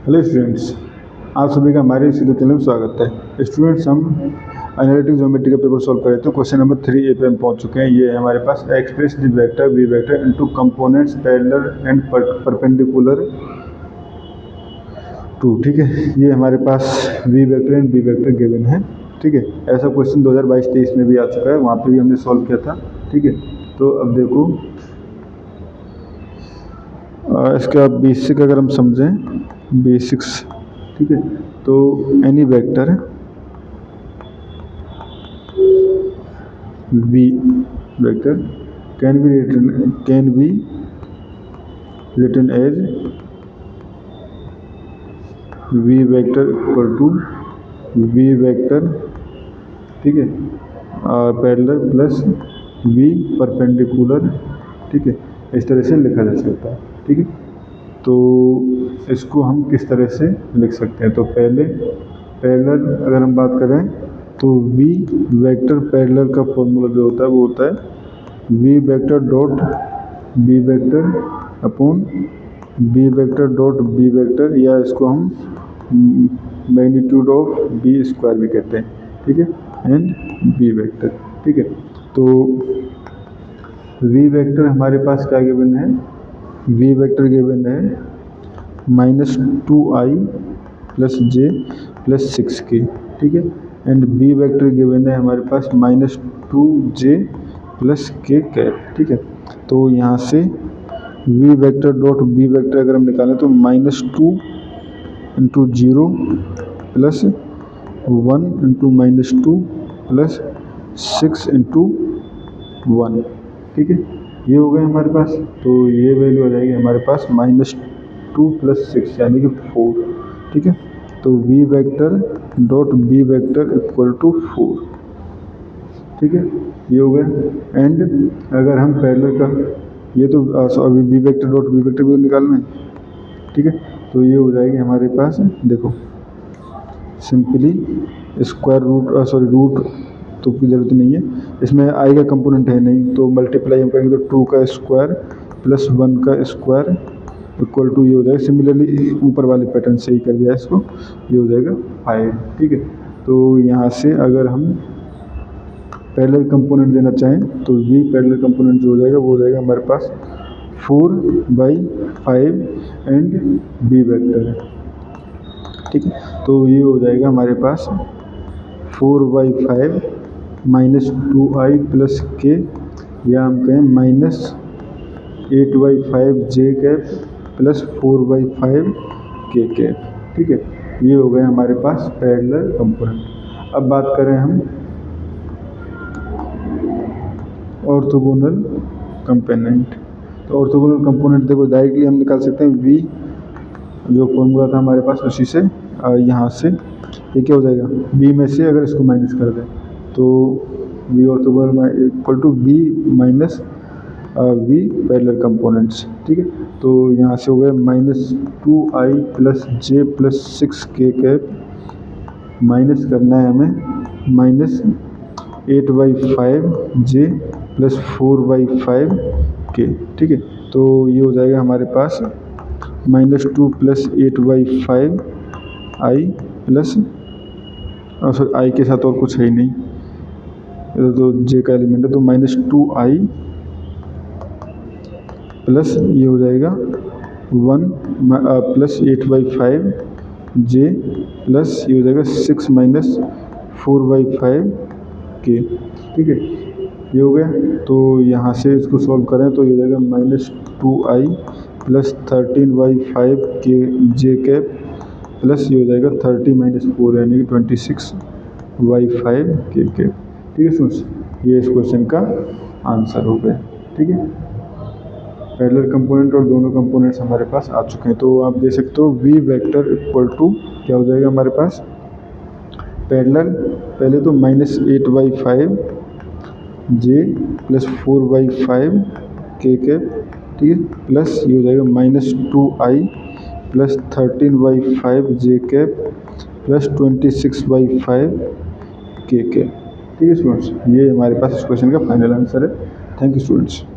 Hello students, आप सभी का हमारे इस यूट्यूब चैनल में स्वागत है। स्टूडेंट्स, हम एनालिटिक ज्योमेट्री का पेपर सॉल्व कर रहे थे। क्वेश्चन नंबर 3 पे हम पहुंच चुके हैं। ये है हमारे पास express the vector V vector into components parallel and perpendicular to. ठीक है, ये हमारे पास V vector and B vector given है। ठीक है, ऐसा क्वेश्चन 2022-23 में भी आ चुका है, वहाँ पे भी हमने सॉल्व किया था। ठीक है, तो अब देखो इसका बेसिक अगर हम समझें, बेसिक्स। ठीक है, तो any vector v vector can be written as v vector equal to v vector, ठीक है, पैरेलल प्लस v परपेंडिकुलर। ठीक है, इस तरह से लिखा जा सकता है। ठीक है, तो इसको हम किस तरह से लिख सकते हैं? तो पहले पैरेलल अगर हम बात करें तो v वेक्टर पैरेलल का फॉर्मूला जो होता है वो होता है v vector dot b vector upon b vector dot b vector, या इसको हम मैग्नीट्यूड ऑफ b स्क्वायर भी कहते हैं। ठीक है, एंड b वेक्टर। ठीक है, तो v वेक्टर हमारे पास क्या गिवन है? v वेक्टर गिवन है -2i plus j plus 6k। ठीक है, एंड b वेक्टर गिवन है हमारे पास -2j प्लस k कैप। ठीक है, तो यहाँ से v vector dot b vector अगर हम निकालें तो -2 into 0 plus 1 into -2 plus 6 into 1। ठीक है, ये हो गए हमारे पास। तो ये वैल्यू आ जाएगी हमारे पास -2 प्लस 6 यानी कि 4। ठीक है, तो v vector dot b vector equal to 4। ठीक है, ये हो गया। एंड अगर हम पैरेलल का ये तो अभी b vector dot b vector भी निकालना है। ठीक है, तो ये हो जाएगी हमारे पास, देखो सिंपली स्क्वायर रूट रूट तो की जरूरत नहीं है, इसमें i का कंपोनेंट है नहीं, तो मल्टीप्लाई हम करेंगे तो 2 का स्क्वायर प्लस 1 का स्क्वायर इक्वल टू ये हो जाएगा। सिमिलरली ऊपर वाले पैटर्न से ही कर दिया इसको, ये हो जाएगा 5। ठीक है, तो यहाँ से अगर हम पैरेलल कंपोनेंट देना चाहें तो v पैरेलल कंपोनेंट जो हो जाएगा वो हो जाएगा हमारे पास 4/5 एंड b वेक्टर है। ठीक है, तो ये हो जाएगा हमारे पास 4/5 -2i प्लस k, या हम कहें -8/5 j cap plus 4/5 k cap. ठीक है, ये हो गए हमारे पास पैरेलल कंपोनेंट। अब बात करें हम ऑर्थोगोनल कंपोनेंट। तो ऑर्थोगोनल कंपोनेंट देखो डायरेक्टली हम निकाल सकते हैं v जो फॉर्मूला था हमारे पास, उसी से यहाँ से ये क्या हो जाएगा, b में से अगर इसको माइनस कर दें तो v orthogonal equal to b minus v parallel components. ठीक है, तो यहाँ से हो गया -2i plus j plus 6k cap, माइनस करना है हमें -8/5 j प्लस 4/5 k। ठीक है, तो ये हो जाएगा हमारे पास -2 plus 8/5 i plus sorry i के साथ और कुछ है ही नहीं, तो j का एलिमेंट है, तो -2i प्लस ये हो जाएगा 1 प्लस 8/5 j प्लस ये हो जाएगा 6 माइनस 4/5 k। ठीक है, ये हो गया। तो यहाँ से इसको सॉल्व करें तो ये हो जाएगा -2i plus 13/5 k j cap plus ये हो जाएगा 30 - 4 यानी कि 26/5 k कैप। ठीक है स्टूडेंट्स, ये इस क्वेश्चन का आंसर हो गया। ठीक है, पैरेलल कंपोनेंट और दोनों कंपोनेंट्स हमारे पास आ चुके हैं। तो आप देख सकते हो v वेक्टर इक्वल टू क्या हो जाएगा हमारे पास, पैरेलल पहले तो -8/5 j प्लस 4/5 k कैप। ठीक है, प्लस ये हो जाएगा -2i plus 13/5 j cap plus 26/5 k cap. ठीक है स्टूडेंट्स, ये हमारे पास इस क्वेश्चन का फाइनल आंसर है। Thank you students.